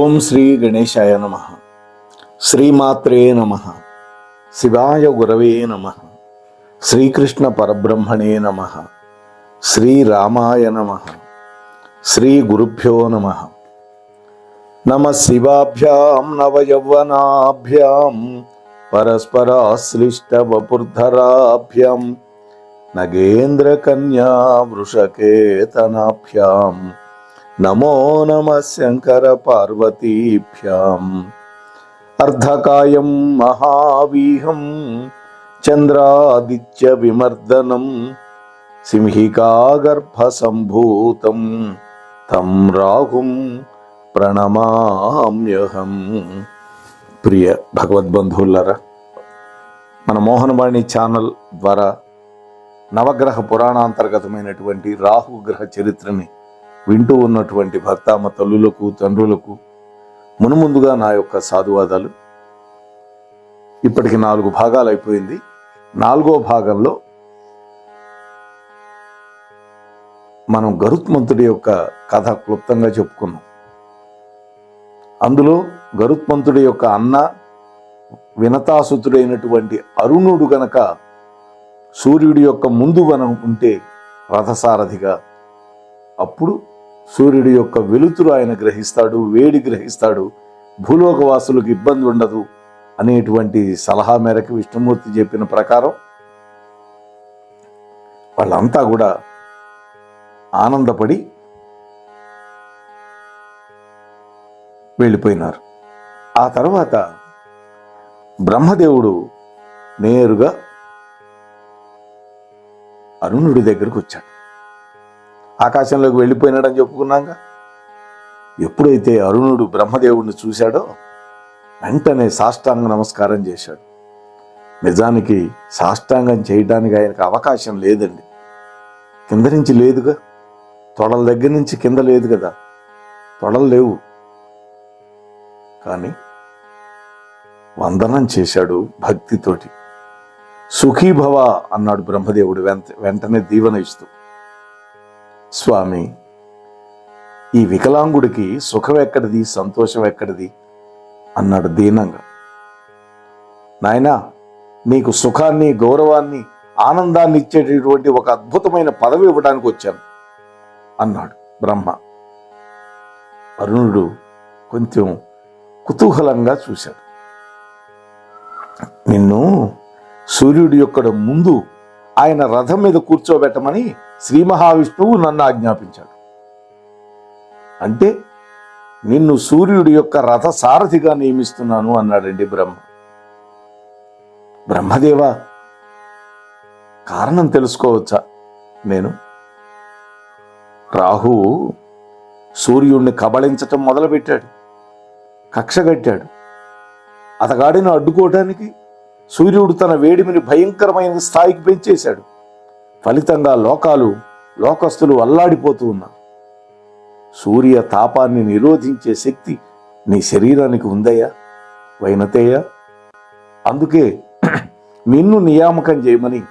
ఓం శ్రీ గణేశాయ నమః. శ్రీమాత్రే నమః. శివాయ గురవే నమః. శ్రీకృష్ణ పరబ్రహ్మణే నమః. శ్రీరామాయ నమః. శ్రీ గురుభ్యో నమః. నమః శివాభ్యాం నవయౌవనాభ్యాం పరస్పరాశ్లిష్టవపుర్ధరాభ్యాం నగేంద్రకన్యా వృషకేతనాభ్యాం నమో నమః శంకర పార్వతీభ్యాం. అర్ధకాయం మహావీహం చంద్రాదిత్య విమర్దనం సింహికాగర్భసంభూతం తం రాహుం ప్రణమామ్యహం. ప్రియ భగవద్బంధువులారా, మన మోహనవాణి ఛానల్ ద్వారా నవగ్రహ పురాణాంతర్గతమైనటువంటి రాహుగ్రహ చరిత్రని వింటూ ఉన్నటువంటి భక్తామ తల్లులకు తండ్రులకు మునుముందుగా నా యొక్క సాధువాదాలు. ఇప్పటికి 4 భాగాలు అయిపోయింది. 4వ భాగంలో మనం గరుత్మంతుడి యొక్క కథ క్లుప్తంగా చెప్పుకున్నాం. అందులో గరుత్మంతుడి యొక్క అన్న వినతాసుతుడైనటువంటి అరుణుడు గనక సూర్యుడి యొక్క ముందు మనం ఉంటే రథసారథిగా, అప్పుడు సూర్యుడి యొక్క వెలుతురు ఆయన గ్రహిస్తాడు, వేడి గ్రహిస్తాడు, భూలోకవాసులకు ఇబ్బంది ఉండదు అనేటువంటి సలహా మేరకు విష్ణుమూర్తి చెప్పిన ప్రకారం వాళ్ళంతా కూడా ఆనందపడి వెళ్ళిపోయినారు. ఆ తర్వాత బ్రహ్మదేవుడు నేరుగా అరుణుడి దగ్గరకు వచ్చాడు. ఆకాశంలోకి వెళ్ళిపోయినాడని చెప్పుకున్నాక, ఎప్పుడైతే అరుణుడు బ్రహ్మదేవుడిని చూశాడో వెంటనే సాష్టాంగ నమస్కారం చేశాడు. నిజానికి సాష్టాంగం చేయడానికి ఆయనకు అవకాశం లేదండి. కింద నుంచి లేదుగా, తొడల దగ్గర నుంచి కింద లేదు కదా, తొడలు లేవు. కానీ వందనం చేశాడు భక్తితోటి. సుఖీభవ అన్నాడు బ్రహ్మదేవుడు వెంటనే దీవెన ఇస్తూ. స్వామి, ఈ వికలాంగుడికి సుఖం ఎక్కడిది, సంతోషం ఎక్కడిది అన్నాడు దీనంగా. నాయనా, నీకు సుఖాన్ని, గౌరవాన్ని, ఆనందాన్ని ఇచ్చేటటువంటి ఒక అద్భుతమైన పదవి ఇవ్వడానికి వచ్చాను అన్నాడు బ్రహ్మ. అరుణుడు కొంచెం కుతూహలంగా చూశాడు. నిన్ను సూర్యుడి యొక్క ముందు ఆయన రథం మీద కూర్చోబెట్టమని శ్రీ మహావిష్ణువు నన్ను ఆజ్ఞాపించాడు. అంటే నిన్ను సూర్యుడి యొక్క రథ సారథిగా నియమిస్తున్నాను అన్నాడండి బ్రహ్మ. బ్రహ్మదేవా, కారణం తెలుసుకోవచ్చా? నేను రాహువు సూర్యుడిని కబళించటం మొదలుపెట్టాడు, కక్షగట్టాడు. అతగాడిని అడ్డుకోవడానికి సూర్యుడు తన వేడిమిని భయంకరమైన స్థాయికి పెంచేశాడు. ఫలితంగా లోకస్తులు అల్లాడిపోతూ ఉన్నారు. సూర్య తాపాన్ని నిరోధించే శక్తి నీ శరీరానికి ఉందయ్యా వైనతేయ. అందుకే నిన్ను నియామకం చేయమని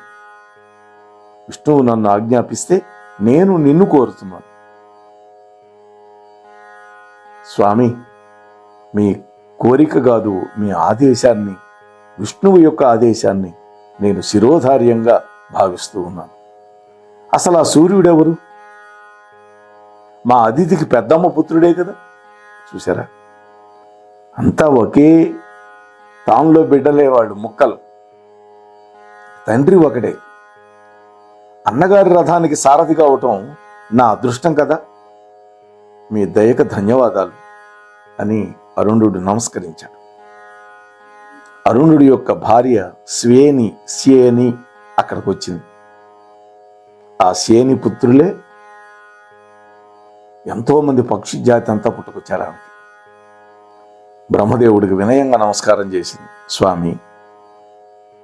విష్ణువు నన్ను ఆజ్ఞాపిస్తే నేను నిన్ను కోరుతున్నాను. స్వామి, మీ కోరిక కాదు, మీ ఆదేశాన్ని, విష్ణువు యొక్క ఆదేశాన్ని నేను శిరోధార్యంగా భావిస్తూ ఉన్నాను. అసలు ఆ సూర్యుడెవరు? మా అతిథికి పెద్దమ్మ పుత్రుడే కదా. చూసారా, అంతా ఒకే తాంలో బిడ్డలే వాళ్ళు, ముక్కలు. తండ్రి ఒకటే. అన్నగారి రథానికి సారథిగా అవటం నా అదృష్టం కదా. మీ దయకు ధన్యవాదాలు అని అరుణుడు నమస్కరించాడు. అరుణుడి యొక్క భార్య శ్యేని అక్కడికి వచ్చింది. ఆ శ్యేని పుత్రులే ఎంతో మంది పక్షి జాతి అంతా పుట్టుకొచ్చారు ఆమెకి. బ్రహ్మదేవుడికి వినయంగా నమస్కారం చేసింది. స్వామి,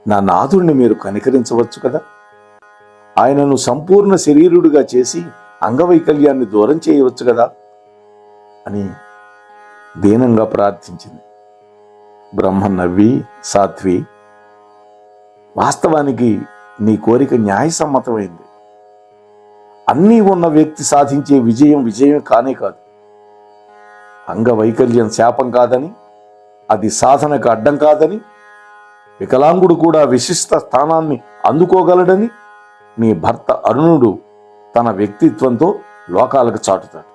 నా నాథుడిని మీరు కనికరించవచ్చు కదా. ఆయనను సంపూర్ణ శరీరుడిగా చేసి అంగవైకల్యాన్ని దూరం చేయవచ్చు కదా అని దీనంగా ప్రార్థించింది. బ్రహ్మ నవ్వి, సాధ్వి, వాస్తవానికి నీ కోరిక న్యాయసమ్మతమైంది. అన్నీ ఉన్న వ్యక్తి సాధించే విజయం కానే కాదు. అంగవైకల్యం శాపం కాదని, అది సాధనకు అడ్డం కాదని, వికలాంగుడు కూడా విశిష్ట స్థానాన్ని అందుకోగలడని నీ భర్త అరుణుడు తన వ్యక్తిత్వంతో లోకాలకు చాటుతాడు.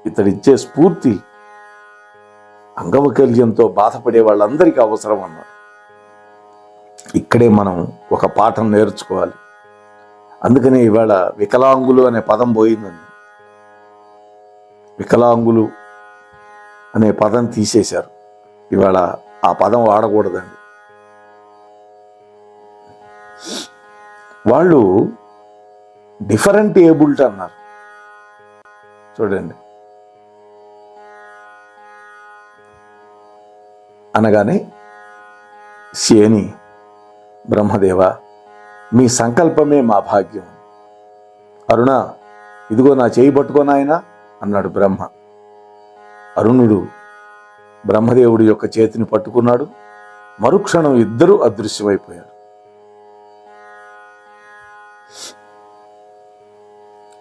ఇతడిచ్చే స్ఫూర్తి అంగవైకల్యంతో బాధపడే వాళ్ళందరికీ అవసరం అన్నాడు. ఇక్కడే మనం ఒక పాఠం నేర్చుకోవాలి. అందుకనే ఇవాళ వికలాంగులు అనే పదం పోయిందండి. వికలాంగులు అనే పదం తీసేశారు. ఇవాళ ఆ పదం వాడకూడదండి. వాళ్ళు డిఫరెంట్ ఏబుల్డ్ అన్నారు. చూడండి, అనగానే శని, బ్రహ్మదేవ మీ సంకల్పమే మా భాగ్యం. అరుణ, ఇదిగో నా చేయి పట్టుకోనాయనా అన్నాడు బ్రహ్మ. అరుణుడు బ్రహ్మదేవుడి యొక్క చేతిని పట్టుకున్నాడు. మరుక్షణం ఇద్దరూ అదృశ్యమైపోయారు.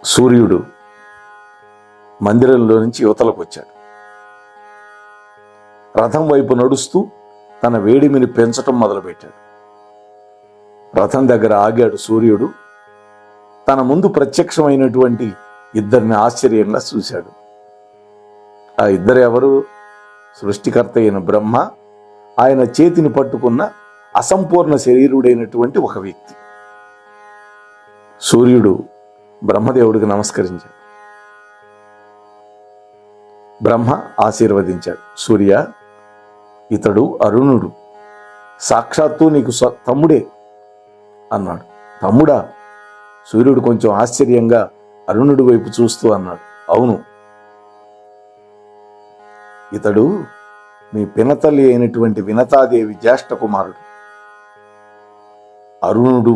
సూర్యుడు మందిరంలో నుంచి యువతలకు వచ్చాడు. రథం వైపు నడుస్తూ తన వేడిమిని పెంచటం మొదలుపెట్టాడు. రథం దగ్గర ఆగాడు సూర్యుడు. తన ముందు ప్రత్యక్షమైనటువంటి ఇద్దరిని ఆశ్చర్యంగా చూశాడు. ఆ ఇద్దరు ఎవరు? సృష్టికర్త అయిన బ్రహ్మ, ఆయన చేతిని పట్టుకున్న అసంపూర్ణ శరీరుడైనటువంటి ఒక వ్యక్తి. సూర్యుడు బ్రహ్మదేవుడికి నమస్కరించాడు. బ్రహ్మ ఆశీర్వదించాడు. సూర్య, ఇతడు అరుణుడు, సాక్షాత్తు నీకు తమ్ముడే అన్నాడు. తమ్ముడా? సూర్యుడు కొంచెం ఆశ్చర్యంగా అరుణుడి వైపు చూస్తూ అన్నాడు. అవును, ఇతడు మీ పినతల్లి అయినటువంటి వినతాదేవి జ్యేష్ఠ కుమారుడు. అరుణుడు,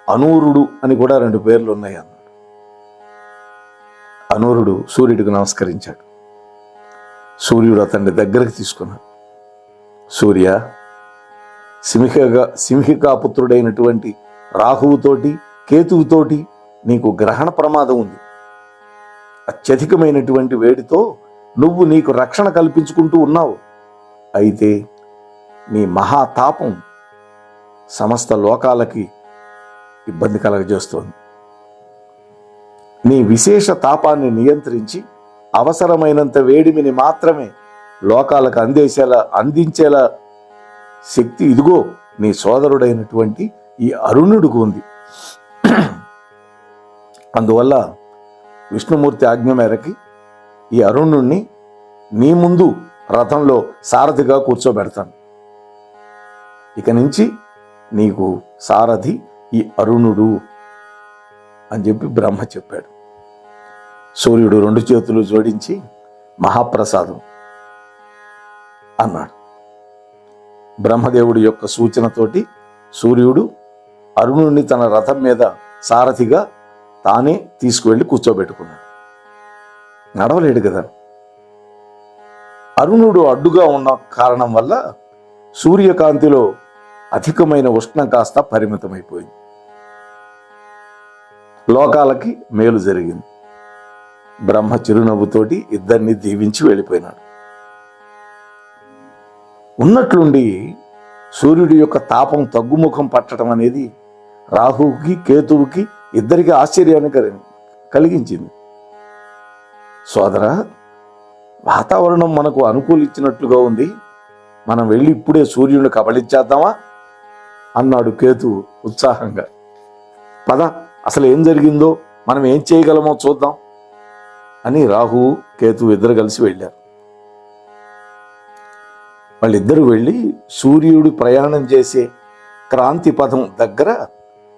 అనూరుడు అని కూడా 2 పేర్లు ఉన్నాయి అన్నాడు. అనూరుడు సూర్యుడికి నమస్కరించాడు. సూర్యుడు అతన్ని దగ్గరకు తీసుకున్నాడు. సూర్య, సింహికా పుత్రుడైనటువంటి రాహువుతోటి కేతువుతోటి నీకు గ్రహణ ప్రమాదం ఉంది. అత్యధికమైనటువంటి వేడితో నువ్వు నీకు రక్షణ కల్పించుకుంటూ ఉన్నావు. అయితే నీ మహాతాపం సమస్త లోకాలకి ఇబ్బంది కలగజేస్తోంది. నీ విశేష తాపాన్ని నియంత్రించి అవసరమైనంత వేడిమిని మాత్రమే లోకాలకు అందించేలా శక్తి ఇదిగో నీ సోదరుడైనటువంటి ఈ అరుణుడికి ఉంది. అందువల్ల విష్ణుమూర్తి ఆజ్ఞ మేరకి ఈ అరుణుణ్ణి నీ ముందు రథంలో సారథిగా కూర్చోబెడతాను. ఇక నుంచి నీకు సారథి ఈ అరుణుడు అని చెప్పి బ్రహ్మ చెప్పాడు. సూర్యుడు 2 చేతులు జోడించి మహాప్రసాదం అన్నాడు. బ్రహ్మదేవుడి యొక్క సూచనతోటి సూర్యుడు అరుణుడిని తన రథం మీద సారథిగా తానే తీసుకువెళ్ళి కూర్చోబెట్టుకున్నాడు. నడవలేడు కదా. అరుణుడు అడ్డుగా ఉన్న కారణం వల్ల సూర్యకాంతిలో అధికమైన ఉష్ణం కాస్త పరిమితమైపోయింది. లోకాలకి మేలు జరిగింది. బ్రహ్మ చిరునవ్వుతోటి ఇద్దరిని దీవించి వెళ్ళిపోయినాడు. ఉన్నట్లుండి సూర్యుడి యొక్క తాపం తగ్గుముఖం పట్టడం అనేది రాహువుకి కేతువుకి ఇద్దరికి ఆశ్చర్యాన్ని కలిగించింది. సోదర, వాతావరణం మనకు అనుకూలించినట్లుగా ఉంది, మనం వెళ్ళి ఇప్పుడే సూర్యుడిని కబళించేద్దామా అన్నాడు కేతువు ఉత్సాహంగా. పద, అసలు ఏం జరిగిందో మనం ఏం చేయగలమో చూద్దాం అని రాహువు కేతువు ఇద్దరు కలిసి వెళ్ళారు. వాళ్ళిద్దరూ వెళ్ళి సూర్యుడు ప్రయాణం చేసే క్రాంతి పథం దగ్గర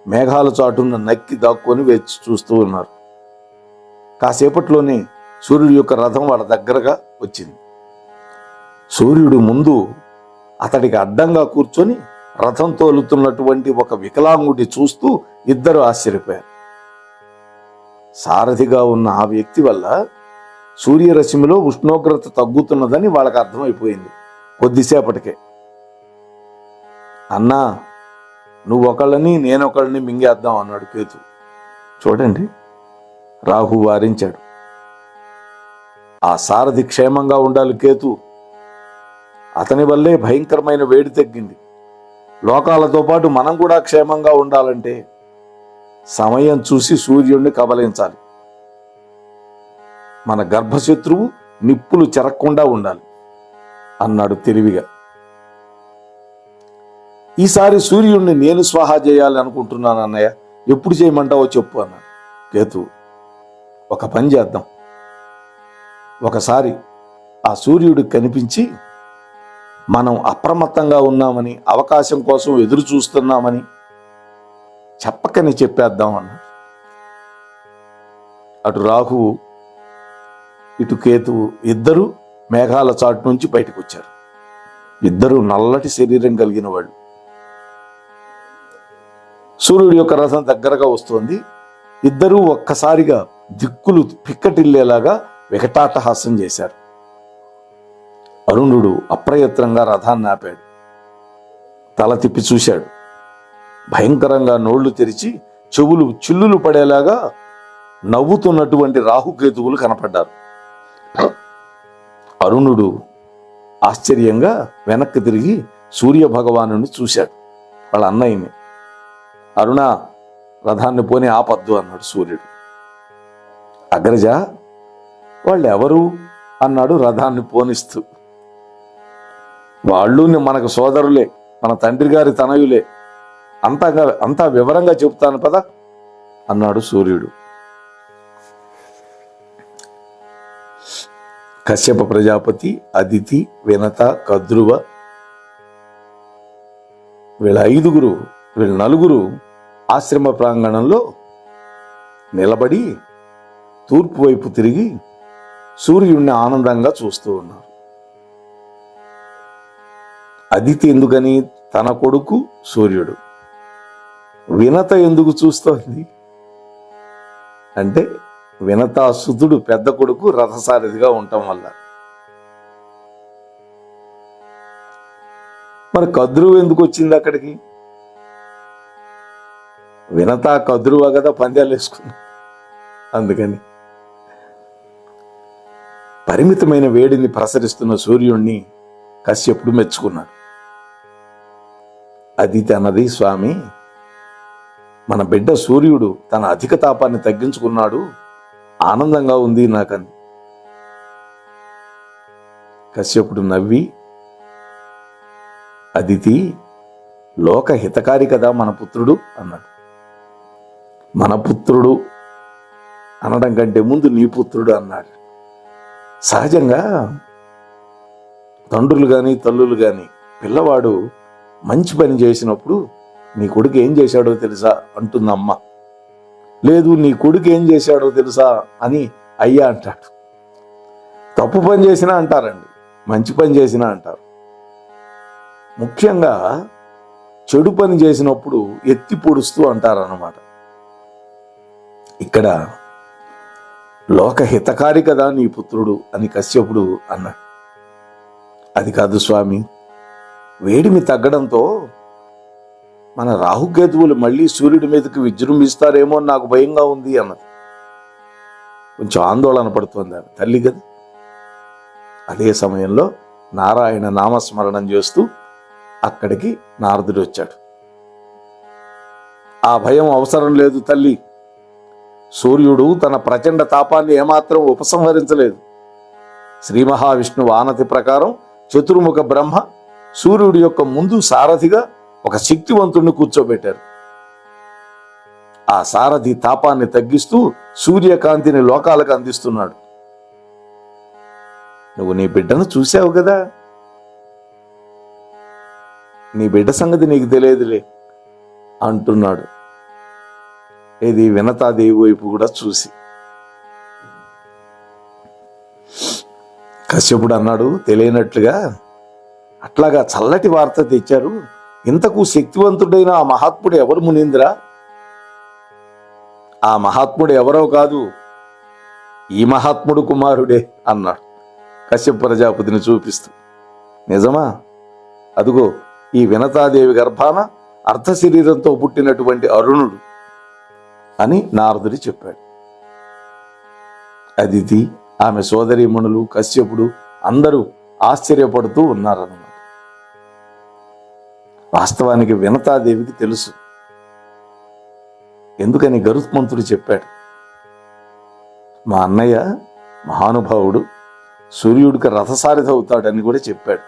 మేఘాల చాటున్న నక్కి దాక్కొని వేచి చూస్తూ ఉన్నారు. కాసేపట్లోనే సూర్యుడి యొక్క రథం వాళ్ళ దగ్గరగా వచ్చింది. సూర్యుడు ముందు అతడికి అడ్డంగా కూర్చొని రథం తోలుతున్నటువంటి ఒక వికలాంగుడి చూస్తూ ఇద్దరు ఆశ్చర్యపోయారు. సారథిగా ఉన్న ఆ వ్యక్తి వల్ల సూర్యరశ్మిలో ఉష్ణోగ్రత తగ్గుతున్నదని వాళ్ళకి అర్థమైపోయింది కొద్దిసేపటికే. అన్నా, నువ్వు ఒకళ్ళని నేనొకళ్ళని మింగేద్దాం అన్నాడు కేతు. చూడండి, రాహు వారించాడు. ఆ సారథి క్షేమంగా ఉండాలి కేతు. అతని వల్లే భయంకరమైన వేడి తగ్గింది. లోకాలతో పాటు మనం కూడా క్షేమంగా ఉండాలంటే సమయం చూసి సూర్యుడిని కబలించాలి. మన గర్భశత్రువు నిప్పులు చెరక్కుండా ఉండాలి అన్నాడు తెలివిగా. ఈసారి సూర్యుడిని నేను స్వాహా చేయాలి అనుకుంటున్నాను అన్నయ్య, ఎప్పుడు చేయమంటావో చెప్పు అన్నాడు కేతు. ఒక పని చేద్దాం, ఒకసారి ఆ సూర్యుడికి కనిపించి మనం అప్రమత్తంగా ఉన్నామని, అవకాశం కోసం ఎదురు చూస్తున్నామని చెప్పకని చెప్పేద్దాం అన్నాడు. అటు రాహువు ఇటు కేతువు ఇద్దరు మేఘాల చాటు నుంచి బయటకు వచ్చారు. ఇద్దరు నల్లటి శరీరం కలిగిన వాళ్ళు. సూర్యుడి యొక్క రథం దగ్గరగా వస్తోంది. ఇద్దరూ ఒక్కసారిగా దిక్కులు పిక్కటిల్లేలాగా వికటాటహాసం చేశారు. అరుణుడు అప్రయత్నంగా రథాన్ని ఆపాడు. తల తిప్పి చూశాడు. భయంకరంగా నోళ్లు తెరిచి చెవులు చిల్లులు పడేలాగా నవ్వుతున్నటువంటి రాహుకేతువులు కనపడ్డారు. అరుణుడు ఆశ్చర్యంగా వెనక్కి తిరిగి సూర్య భగవానుని చూశాడు, వాళ్ళ అన్నయ్యని. అరుణ, రథాన్ని పోని ఆపద్దు అన్నాడు సూర్యుడు. అగ్రజ, వాళ్ళు ఎవరు అన్నాడు రథాన్ని పోనిస్తూ. వాళ్ళు మనకు సోదరులే, మన తండ్రి గారి తనయులే, అంతా వివరంగా చెబుతాను పద అన్నాడు సూర్యుడు. కశ్యప ప్రజాపతి, అదితి, వినత, కద్రువ వీళ్ళ నలుగురు ఆశ్రమ ప్రాంగణంలో నిలబడి తూర్పు వైపు తిరిగి సూర్యుడిని ఆనందంగా చూస్తూ ఉన్నారు. అదితి ఎందుకని? తన కొడుకు సూర్యుడు. వినత ఎందుకు చూస్తోంది అంటే వినతాసుతుడు పెద్ద కొడుకు రథసారథిగా ఉండటం వల్ల. మరి కద్రువు ఎందుకు వచ్చింది అక్కడికి? వినత కద్రువ కదా పందాలు వేసుకున్నా, అందుకని. పరిమితమైన వేడిని ప్రసరిస్తున్న సూర్యుణ్ణి కశ్యపుడు మెచ్చుకున్నాడు. అదితి అన్నది, స్వామి, మన బిడ్డ సూర్యుడు తన అధిక తాపాన్ని తగ్గించుకున్నాడు, ఆనందంగా ఉంది నాకని. కశ్యపుడు నవ్వి, అదితి, లోక హితకారి కదా మన పుత్రుడు అన్నాడు. మన పుత్రుడు అనడం కంటే ముందు నీ పుత్రుడు అన్నాడు. సహజంగా తండ్రులు కానీ తల్లులు కానీ పిల్లవాడు మంచి పని చేసినప్పుడు నీ కొడుకు ఏం చేశాడో తెలుసా అంటుందమ్మ. లేదు, నీ కొడుకు ఏం చేశాడో తెలుసా అని అయ్యా అంటాడు. తప్పు పని చేసినా అంటారండి, మంచి పని చేసినా అంటారు. ముఖ్యంగా చెడు పని చేసినప్పుడు ఎత్తి పొడుస్తూ అంటారన్నమాట. ఇక్కడ లోక హితకారి కదా నీ పుత్రుడు అని కశ్యపుడు అన్నాడు. అది కాదు స్వామి, వేడిమి తగ్గడంతో మన రాహుకేతువులు మళ్ళీ సూర్యుడి మీదకి విజృంభిస్తారేమో నాకు భయంగా ఉంది అన్నది. కొంచెం ఆందోళన పడుతుంది ఆమె, తల్లి కదా. అదే సమయంలో నారాయణ నామస్మరణం చేస్తూ అక్కడికి నారదుడు వచ్చాడు. ఆ భయం అవసరం లేదు తల్లి, సూర్యుడు తన ప్రచండ తాపాన్ని ఏమాత్రం ఉపసంహరించలేదు. శ్రీ మహావిష్ణువు ఆనతి ప్రకారం చతుర్ముఖ బ్రహ్మ సూర్యుడి యొక్క ముందు సారథిగా ఒక శక్తివంతుడిని కూర్చోబెట్టారు. ఆ సారథి తాపాన్ని తగ్గిస్తూ సూర్యకాంతిని లోకాలకు అందిస్తున్నాడు. నువ్వు నీ బిడ్డను చూశావు కదా, నీ బిడ్డ సంగతి నీకు తెలియదులే అంటున్నాడు. ఇది వినతాదేవి వైపు కూడా చూసి. కశ్యపుడు అన్నాడు తెలియనట్లుగా, అట్లాగా చల్లటి వార్త తెచ్చారు. ఇంతకు శక్తివంతుడైన ఆ మహాత్ముడు ఎవరు మునీంద్ర? ఆ మహాత్ముడు ఎవరో కాదు, ఈ మహాత్ముడు కుమారుడే అన్నాడు కశ్యప ప్రజాపతిని చూపిస్తూ. నిజమా? అదుగో ఈ వినతాదేవి గర్భాన అర్ధ శరీరంతో పుట్టినటువంటి అరుణుడు అని నారదుడు చెప్పాడు. అదితి ఆమె సోదరీమణులు, కశ్యపుడు అందరూ ఆశ్చర్యపడుతూ ఉన్నారన్నమాట. వాస్తవానికి వినతాదేవికి తెలుసు. ఎందుకని గరుత్మంతుడు చెప్పాడు, మా అన్నయ్య మహానుభావుడు సూర్యుడికి రథసారథి అవుతాడని కూడా చెప్పాడు.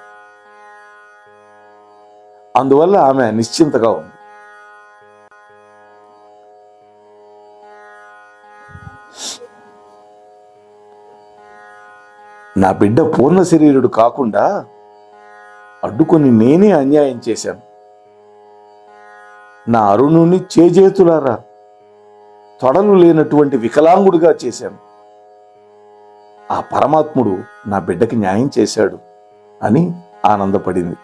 అందువల్ల ఆమె నిశ్చింతగా ఉంది. నా బిడ్డ పూర్ణ శరీరుడు కాకుండా అడ్డుకొని నేనే అన్యాయం చేశాను. నా అరుణుని చేజేతులారా తొడలు లేనటువంటి వికలాంగుడిగా చేశాను. ఆ పరమాత్ముడు నా బిడ్డకి న్యాయం చేశాడు అని ఆనందపడింది.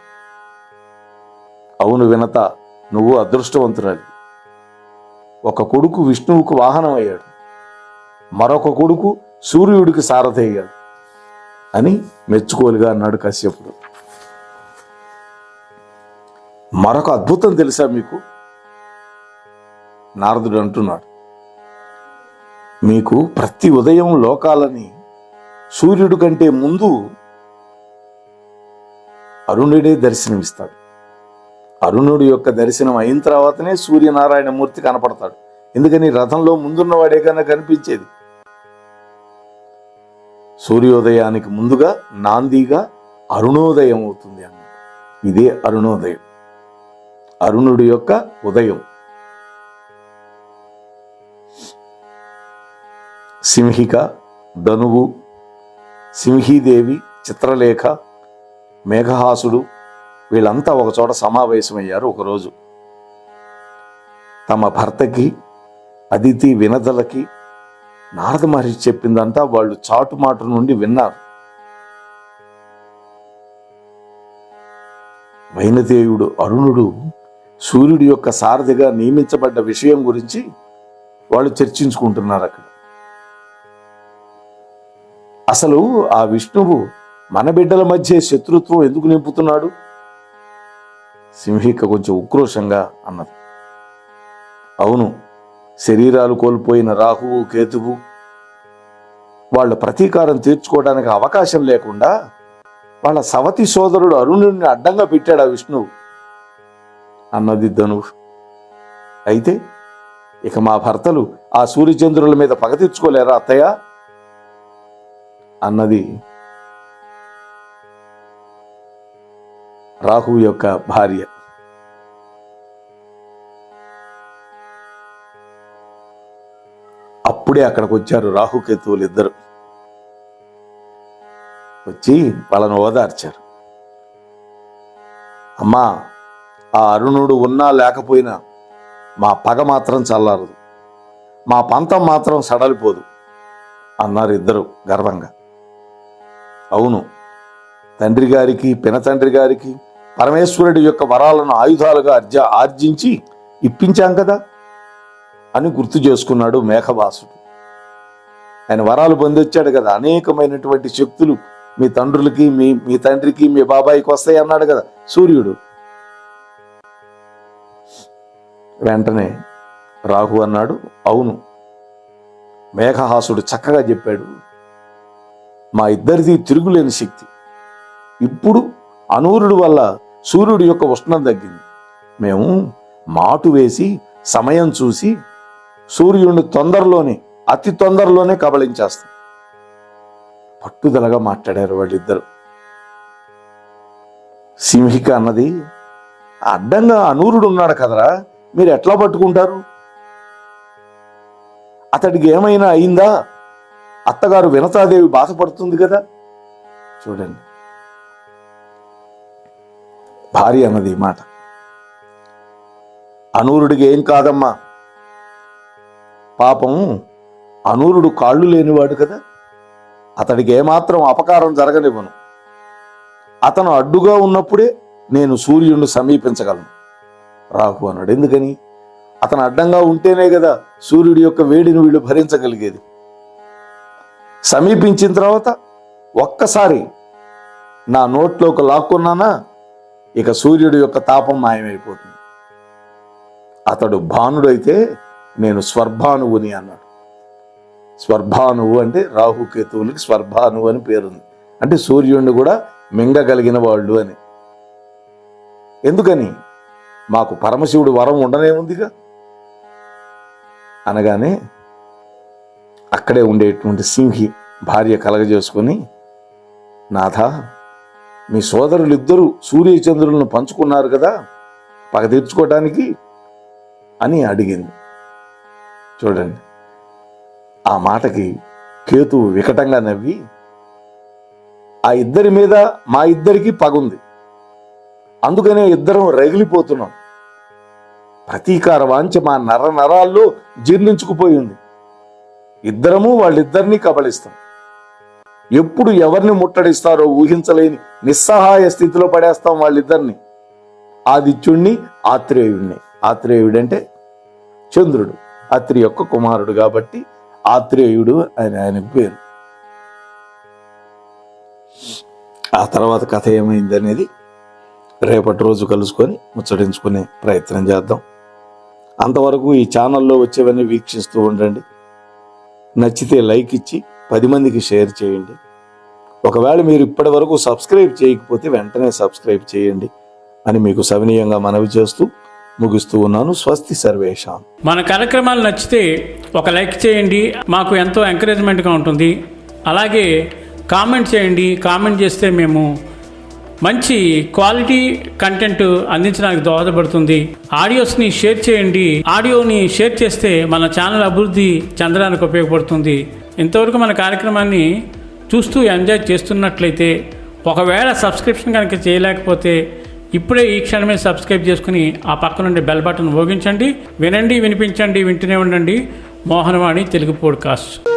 అవును వినత, నువ్వు అదృష్టవంతురాలి. ఒక కొడుకు విష్ణువుకు వాహనం అయ్యాడు, మరొక కొడుకు సూర్యుడికి సారథి అయ్యాడు అని మెచ్చుకోలుగా అన్నాడు కశ్యపుడు. మరొక అద్భుతం తెలుసా మీకు? నారదుడు అంటున్నాడు, మీకు ప్రతి ఉదయం లోకాలని సూర్యుడి కంటే ముందు అరుణుడే దర్శనమిస్తాడు. అరుణుడి యొక్క దర్శనం అయిన తర్వాతనే సూర్యనారాయణమూర్తి కనపడతాడు. ఎందుకని రథంలో ముందున్నవాడే కన్నా కనిపించేది. సూర్యోదయానికి ముందుగా నాందిగా అరుణోదయం అవుతుంది అన్న. ఇదే అరుణోదయం, అరుణుడి యొక్క ఉదయం. సింహిక, ధనువు, సింహీదేవి, చిత్రలేఖ, మేఘహాసుడు వీళ్ళంతా ఒకచోట సమావేశమయ్యారు ఒకరోజు. తమ భర్తకి, అదితి, వినతలకి నారద మహర్షి చెప్పిందంతా వాళ్ళు చాటుమాట నుండి విన్నారు. వైనతేయుడు అరుణుడు సూర్యుడి యొక్క సారథిగా నియమించబడ్డ విషయం గురించి వాళ్ళు చర్చించుకుంటున్నారు అక్కడ. అసలు ఆ విష్ణువు మన బిడ్డల మధ్య శత్రుత్వం ఎందుకు నింపుతున్నాడు? సింహిక కొంచెం ఉక్రోషంగా అన్నది. అవును, శరీరాలు కోల్పోయిన రాహువు, కేతువు వాళ్ళ ప్రతీకారం తీర్చుకోవడానికి అవకాశం లేకుండా వాళ్ళ సవతి సోదరుడు అరుణుడిని అడ్డంగా పెట్టాడు ఆ విష్ణువు అన్నది ధనువు. అయితే ఇక మా భర్తలు ఆ సూర్యచంద్రుల మీద పగ తీర్చుకోలేరా అత్తయ్య అన్నది రాహు యొక్క భార్య. అప్పుడే అక్కడికి వచ్చారు రాహుకేతువులు ఇద్దరు. వచ్చి వాళ్ళను ఓదార్చారు. అమ్మా, ఆ అరుణుడు ఉన్నా లేకపోయినా మా పగ మాత్రం చల్లారదు, మా పంతం మాత్రం సడలిపోదు అన్నారు ఇద్దరు గర్వంగా. అవును, తండ్రి గారికి, పినతండ్రి గారికి పరమేశ్వరుడి యొక్క వరాలను ఆయుధాలుగా ఆర్జించి ఇప్పించాం కదా అని గుర్తు చేసుకున్నాడు మేఘవాసుడు. ఆయన వరాలు పొందొచ్చాడు కదా, అనేకమైనటువంటి శక్తులు మీ తండ్రులకి, మీ తండ్రికి, మీ బాబాయికి వస్తాయి అన్నాడు కదా సూర్యుడు. వెంటనే రాహు అన్నాడు, అవును, మేఘహాసుడు చక్కగా చెప్పాడు. మా ఇద్దరిది తిరుగులేని శక్తి. ఇప్పుడు అనూరుడు వల్ల సూర్యుడి యొక్క ఉష్ణం తగ్గింది. మేము మాటు వేసి సమయం చూసి సూర్యుడిని అతి తొందరలోనే కబళించేస్తాం. పట్టుదలగా మాట్లాడారు వాళ్ళిద్దరు. సింహిక అన్నది, అడ్డంగా అనూరుడు ఉన్నాడు కదరా, మీరు ఎట్లా పట్టుకుంటారు? అతడికి ఏమైనా అయిందా? అత్తగారు వినతాదేవి బాధపడుతుంది కదా. చూడండి, భార్య అన్నది మాట. అనూరుడికి ఏం కాదమ్మా, పాపం అనూరుడు కాళ్ళు లేనివాడు కదా, అతడికి ఏమాత్రం అపకారం జరగనివ్వను. అతను అడ్డుగా ఉన్నప్పుడే నేను సూర్యుడిని సమీపించగలను రాహు అన్నాడు. ఎందుకని? అతను అడ్డంగా ఉంటేనే కదా సూర్యుడి యొక్క వేడిని వీళ్ళు భరించగలిగేది. సమీపించిన తర్వాత ఒక్కసారి నా నోట్లోకి లాక్కున్నానా ఇక సూర్యుడి యొక్క తాపం మాయమైపోతుంది. అతడు భానుడైతే నేను స్వర్భానువుని అన్నాడు. స్వర్భానువు అంటే రాహుకేతువులకి స్వర్భానువు అని పేరుంది. అంటే సూర్యుడిని కూడా మింగగలిగిన వాళ్ళు అని. ఎందుకని? మాకు పరమశివుడు వరం ఉండనే ఉందిగా అనగానే అక్కడే ఉండేటువంటి సింహి భార్య కలగజేసుకొని, నాథ, మీ సోదరులిద్దరూ సూర్యచంద్రులను పంచుకున్నారు కదా పగ తీర్చుకోవటానికి అని అడిగింది. చూడండి, ఆ మాటకి కేతువు వికటంగా నవ్వి, ఆ ఇద్దరి మీద మా ఇద్దరికి పగుంది, అందుకనే ఇద్దరం రగిలిపోతున్నాం. ప్రతీకార వాంఛ మా నరాల్లో జీర్ణించుకుపోయింది. ఇద్దరము వాళ్ళిద్దరినీ కబళిస్తాం. ఎప్పుడు ఎవరిని ముట్టడిస్తారో ఊహించలేని నిస్సహాయ స్థితిలో పడేస్తాం వాళ్ళిద్దరిని. ఆదిత్యుణ్ణి, ఆత్రేయుణ్ణి. ఆత్రేయుడంటే చంద్రుడు, అత్రి యొక్క కుమారుడు కాబట్టి ఆత్రేయుడు అని ఆయనకు పేరు. ఆ తర్వాత కథ ఏమైంది అనేది రేపటి రోజు కలుసుకొని ముచ్చటించుకునే ప్రయత్నం చేద్దాం. అంతవరకు ఈ ఛానల్లో వచ్చేవన్నీ వీక్షిస్తూ ఉండండి. నచ్చితే లైక్ ఇచ్చి 10 మందికి షేర్ చేయండి. ఒకవేళ మీరు ఇప్పటి వరకు సబ్స్క్రైబ్ చేయకపోతే వెంటనే సబ్స్క్రైబ్ చేయండి అని మీకు సవినీయంగా మనవి చేస్తూ ముగిస్తూ ఉన్నాను. స్వస్తి సర్వేషాం. మన కార్యక్రమాలు నచ్చితే ఒక లైక్ చేయండి, మాకు ఎంతో ఎంకరేజ్మెంట్గా ఉంటుంది. అలాగే కామెంట్ చేయండి. కామెంట్ చేస్తే మేము మంచి క్వాలిటీ కంటెంట్ అందించడానికి దోహదపడుతుంది. ఆడియోస్ని షేర్ చేయండి. ఆడియోని షేర్ చేస్తే మన ఛానల్ అభివృద్ధి చెందడానికి ఉపయోగపడుతుంది. ఇంతవరకు మన కార్యక్రమాన్ని చూస్తూ ఎంజాయ్ చేస్తున్నట్లయితే, ఒకవేళ సబ్స్క్రిప్షన్ కనుక చేయలేకపోతే ఇప్పుడే ఈ క్షణమే సబ్స్క్రైబ్ చేసుకుని ఆ పక్క నుండి బెల్ బటన్ మోగించండి. వినండి, వినిపించండి, వింటూనే ఉండండి. మోహనవాణి తెలుగు పోడ్కాస్ట్.